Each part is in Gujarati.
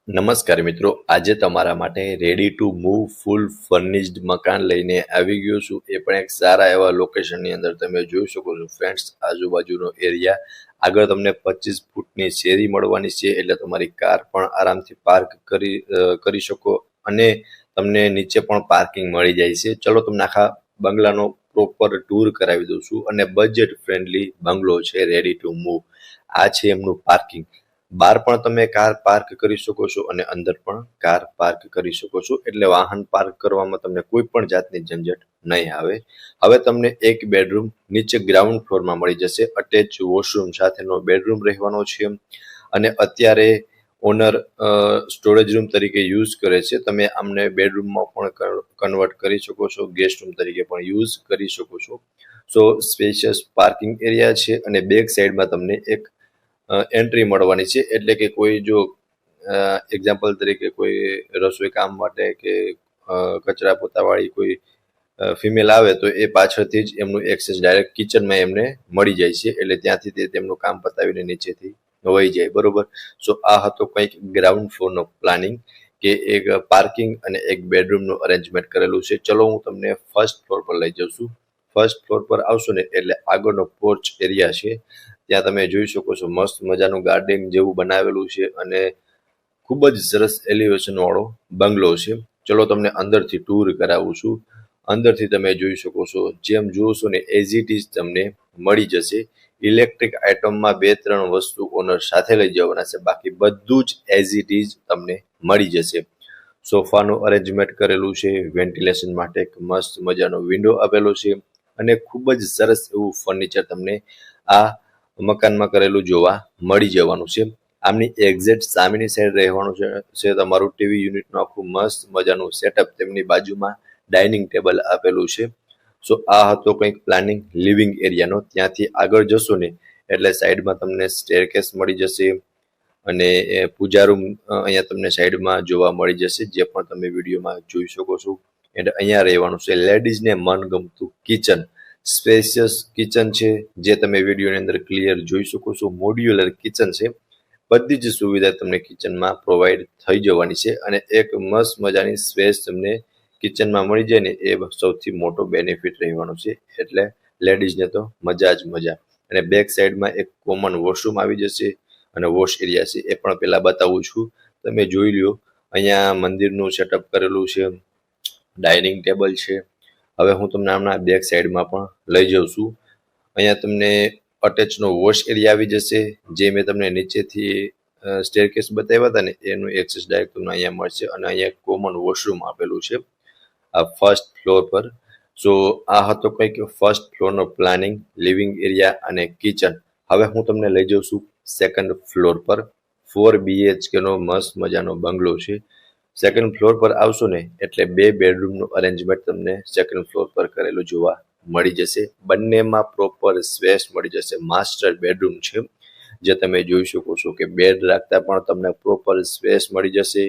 નમસ્કાર મિત્રો, આજે તમારા માટે ready to move full furnished મકાન લઈને આવી ગયો છું. એ પણ એક સારા એવા લોકેશનની અંદર તમે જોઈ શકો છો ફ્રેન્ડ્સ. આજુબાજુનો એરિયા, આગળ તમને 25 ફૂટની શેરી મળવાની છે, એટલે તમારી કાર પણ આરામથી પાર્ક કરી શકો અને તમને નીચે પણ પાર્કિંગ મળી જાય છે. ચલો તમને આખા બંગલાનો પ્રોપર ટૂર કરાવી દઉં છું. અને બજેટ ફ્રેન્ડલી બંગલો છે રેડી ટુ મૂવ. આ છે એમનું પાર્કિંગ. બહાર પણ તમે કાર પાર્ક કરી શકો છો અને અંદર પણ કાર પાર્ક કરી શકો છો, એટલે વાહન પાર્ક કરવામાં તમને કોઈ પણ જાતની ઝંઝટ નહીં આવે. હવે તમને એક બેડરૂમ નીચે ગ્રાઉન્ડ ફ્લોરમાં મળી જશે. અટેચ વોશરૂમ સાથેનો બેડરૂમ રહેવાનો છે અને અત્યારે ઓનર સ્ટોરેજ રૂમ તરીકે યુઝ કરે છે. તમે આમને બેડરૂમમાં પણ કન્વર્ટ કરી શકો છો, ગેસ્ટ રૂમ તરીકે પણ યુઝ કરી શકો છો. સો સ્પેશિયસ પાર્કિંગ એરિયા છે અને બેક સાઈડમાં તમને એક એન્ટ્રી મળવાની છે. એટલે કે કોઈ જો એક્ઝામ્પલ તરીકે કોઈ રસોઈ કામ માટે કે કચરા પોતાવાળી કોઈ ફિમેલ આવે તો એ પાછળથી જ એમનું એક્સેસ ડાયરેક્ટ કિચનમાં એમને મળી જાય છે, એટલે ત્યાંથી તે તેમનું કામ પતાવીને નીચેથી વહી જાય. બરોબર. સો આ હતો કંઈક ગ્રાઉન્ડ ફ્લોરનો પ્લાનિંગ, કે એક પાર્કિંગ અને એક બેડરૂમનું અરેન્જમેન્ટ કરેલું છે. ચલો હું તમને ફર્સ્ટ ફ્લોર પર લઈ જાઉં છું. ફર્સ્ટ ફ્લોર પર આવશો ને એટલે આગળનો પોર્ચ એરિયા છે. ત્યાં તમે જોઈ શકો છો મસ્ત મજાનું ગાર્ડન જેવું બનાવેલું છે અને ખૂબ જ સરસ એલિવેશન વાળો બંગલો છે. ચલો તમને અંદરથી ટૂર કરાવું છું. અંદરથી તમે જોઈ શકો છો, જેમ જોશો ને એઝ ઇટ ઇઝ તમને મળી જશે. ઇલેક્ટ્રિક આઇટમમાં 2-3 વસ્તુ ઓનર સાથે લઈ જવાના છે, બાકી બધું જ એઝ ઇટ ઇઝ તમને મળી જશે. સોફાનું અરેન્જમેન્ટ કરેલું છે, વેન્ટિલેશન માટે એક મસ્ત મજાનો વિન્ડો આપેલો છે અને ખૂબ જ સરસ એવું ફર્નિચર તમને આ મકાનમાં કરેલું જોવા મળી જવાનું છે. આમની એક્ઝેક્ટ સામેની સાઈડ રહેવાનું છે તમારું ટીવી યુનિટનું આખું મસ્ત મજાનું સેટઅપ. તેમની બાજુમાં ડાઇનિંગ ટેબલ આપેલું છે. સો આ હતો કંઈક પ્લાનિંગ લિવિંગ એરિયાનો. ત્યાંથી આગળ જશો ને એટલે સાઈડમાં તમને સ્ટેરકેસ મળી જશે અને પૂજા રૂમ અહીંયા તમને સાઈડમાં જોવા મળી જશે, જે પણ તમે વિડીયોમાં જોઈ શકો છો. એટલે અહીંયા રહેવાનું છે. લેડીઝને મનગમતું કિચન, સ્પેશિયસ કિચન છે, જે તમે વિડીયોની અંદર ક્લિયર જોઈ શકો છો. મોડ્યુલર કિચન છે. બધી જ સુવિધા તમને કિચનમાં પ્રોવાઈડ થઈ જવાની છે અને એક મસ્ત મજાની સ્પેસ તમને કિચનમાં મળી જાય ને એ સૌથી મોટો બેનિફિટ રહેવાનો છે. એટલે લેડીઝને તો મજા જ મજા. અને બેક સાઈડમાં એક કોમન વોશરૂમ આવી જશે અને વોશ એરિયા છે, એ પણ પહેલાં બતાવું છું. તમે જોઈ લ્યો, અહીંયા મંદિરનું સેટઅપ કરેલું છે, ડાઇનિંગ ટેબલ છે. હવે હું તમને આમના બેક સાઈડમાં પણ લઈ જાઉં છું. અહીંયા તમને અટેચનો વોશ એરિયા આવી જશે, જે મેં તમને નીચેથી સ્ટેરકેસ બતાવ્યા હતા ને એનું એક્સેસ ડાયરેક્ટ તમને અહીંયા મળશે. અને અહીંયા કોમન વોશરૂમ આપેલું છે આ ફર્સ્ટ ફ્લોર પર. સો આ હતો કંઈક ફર્સ્ટ ફ્લોરનો પ્લાનિંગ, લિવિંગ એરિયા અને કિચન. હવે હું તમને લઈ જાઉં છું સેકન્ડ ફ્લોર પર. 4 BHK નો મસ્ત મજાનો બંગલો છે. સેકન્ડ ફ્લોર પર આવશો ને એટલે 2 બેડરૂમનું અરેન્જમેન્ટ તમને સેકન્ડ ફ્લોર પર કરેલું જોવા મળી જશે. બંનેમાં પ્રોપર સ્પેસ મળી જશે. માસ્ટર બેડરૂમ છે, જે તમે જોઈ શકો છો કે બેડ રાખતા પણ તમને પ્રોપર સ્પેસ મળી જશે.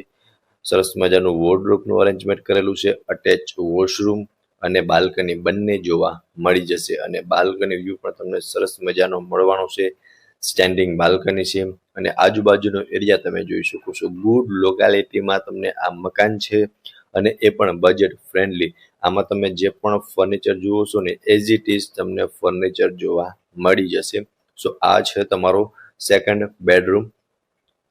સરસ મજાનું વોર્ડરોબનું અરેન્જમેન્ટ કરેલું છે. અટેચ વોશરૂમ અને બાલ્કની બંને જોવા મળી જશે અને બાલ્કની વ્યૂ પણ તમને સરસ મજાનો મળવાનો છે. સ્ટેન્ડિંગ બાલ્કની છે અને આજુબાજુનો એરિયા તમે જોઈ શકો છો. ગુડ લોકાલિટીમાં તમને આ મકાન છે અને એ પણ બજેટ ફ્રેન્ડલી. આમાં તમે જે પણ ફર્નિચર જુઓ છો ને એઝ ઇટ ઇઝ તમને ફર્નિચર જોવા મળી જશે. સો આ છે તમારો સેકન્ડ બેડરૂમ.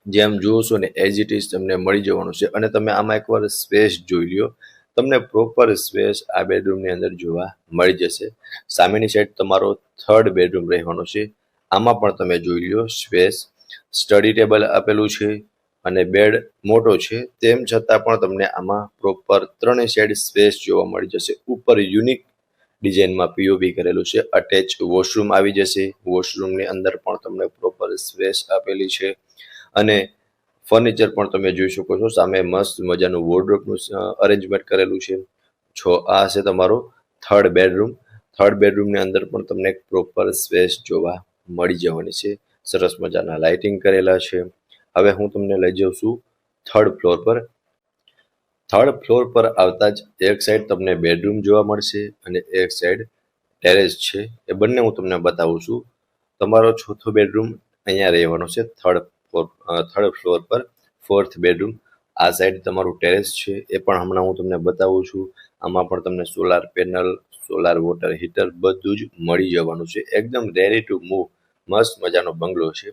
જેમ જુઓ છો ને એઝ ઇટ ઇઝ તમને મળી જવાનું છે. અને તમે આમાં એકવાર સ્પેસ જોઈ લ્યો, તમને પ્રોપર સ્પેસ આ બેડરૂમની અંદર જોવા મળી જશે. સામેની સાઈડ તમારો થર્ડ બેડરૂમ રહેવાનો છે. આમાં પણ તમે જોઈ લ્યો સ્પેસ. સ્ટડી ટેબલ આપેલું છે અને બેડ મોટો છે, તેમ છતાં પણ તમને આમાં પ્રોપર ત્રણેય સાઈડ સ્પેસ જોવા મળી જશે. ઉપર યુનિક ડિઝાઇનમાં પીઓપી કરેલું છે. અટેચ વોશરૂમ આવી જશે. વોશરૂમની અંદર પણ તમને પ્રોપર સ્પેસ આપેલી છે અને ફર્નિચર પણ તમે જોઈ શકો છો. સામે મસ્ત મજાનું વોર્ડરોબનું અરેન્જમેન્ટ કરેલું છે. આ છે તમારો થર્ડ બેડરૂમ. થર્ડ બેડરૂમની અંદર પણ તમને એક પ્રોપર સ્પેસ જોવા મળી જવાની છે. સરસ મજાના લાઇટિંગ કરેલા છે. હવે હું તમને લઈ જાઉં છું થર્ડ ફ્લોર પર. થર્ડ ફ્લોર પર આવતા જ એક સાઈડ તમને બેડરૂમ જોવા મળશે અને એક સાઈડ ટેરેસ છે. એ બંને હું તમને બતાવું છું. તમારો ચોથો બેડરૂમ અહીંયા રહેવાનો છે થર્ડ ફ્લોર પર. 4th bedroom. આ સાઈડ તમારું ટેરેસ છે, એ પણ હમણાં હું તમને બતાવું છું. આમાં પણ તમને solar panel, solar water heater બધું જ મળી જવાનું છે. એકદમ રેડી ટુ મૂવ મસ્ત મજાનો બંગલો છે.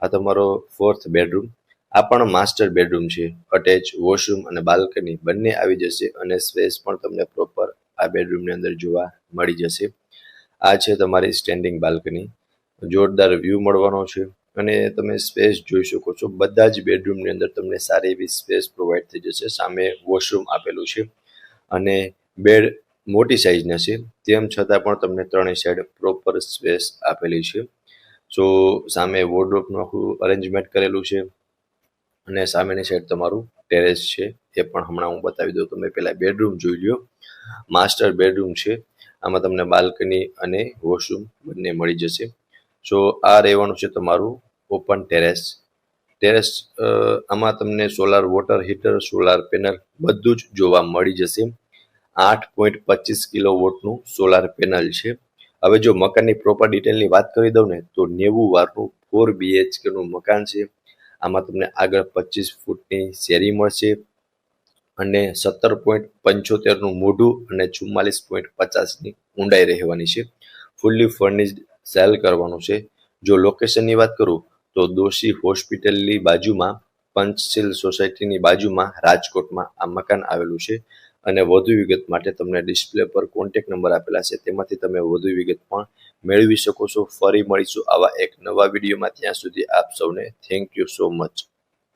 આ તમારો 4th બેડરૂમ. આ પણ માસ્ટર બેડરૂમ છે. અટેચ વોશરૂમ અને બાલ્કની બંને આવી જશે અને સ્પેસ પણ તમને પ્રોપર આ બેડરૂમની અંદર જોવા મળી જશે. આ છે તમારી સ્ટેન્ડિંગ બાલ્કની. જોરદાર વ્યૂ મળવાનો છે અને તમે સ્પેસ જોઈ શકો છો. બધા જ બેડરૂમની અંદર તમને સારી એવી સ્પેસ પ્રોવાઈડ થઈ જશે. સામે વોશરૂમ આપેલું છે અને બેડ મોટી સાઇઝના છે, તેમ છતાં પણ તમને ત્રણેય સાઈડ પ્રોપર સ્પેસ આપેલી છે. સો સામે વોર્ડરોબનું આખું અરેન્જમેન્ટ કરેલું છે અને સામેની સાઈડ તમારું ટેરેસ છે, એ પણ હમણાં હું બતાવી દઉં. તમે પહેલાં બેડરૂમ જોઈ લ્યો. માસ્ટર બેડરૂમ છે. આમાં તમને બાલ્કની અને વોશરૂમ બંને મળી જશે. સો આ રહેવાનું છે તમારું ઓપન ટેરેસ. આમાં તમને solar water heater, solar panel બધું જ જોવા મળી જશે. 8.25 કિલોવોટનું સોલાર પેનલ છે. હવે જો મકાનની પ્રોપર ડિટેલની વાત કરી દઉં ને, તો 90 વારનું 4 BHK નું મકાન છે. આમાં તમને આગળ 25 ફૂટની શેરી મળશે અને 17.75નું મોઢું અને 44.50ની ઊંડાઈ રહેવાની છે. ફૂલ્લી ફર્નિશ્ડ સેલ કરવાનું છે. જો લોકેશનની વાત કરું તો દોશી હોસ્પિટલની બાજુમાં, પંચશીલ સોસાયટીની બાજુમાં, રાજકોટમાં આ મકાન આવેલું છે. અને વધુ વિગત માટે તમને ડિસ્પ્લે પર કોન્ટેક્ટ નંબર આપેલા છે, તેમાંથી તમે વધુ વિગત પણ મેળવી શકો છો. ફરી મળીશું આવા એક નવા વિડીયોમાં. ત્યાં સુધી આપ સૌને થેન્ક યુ સો મચ.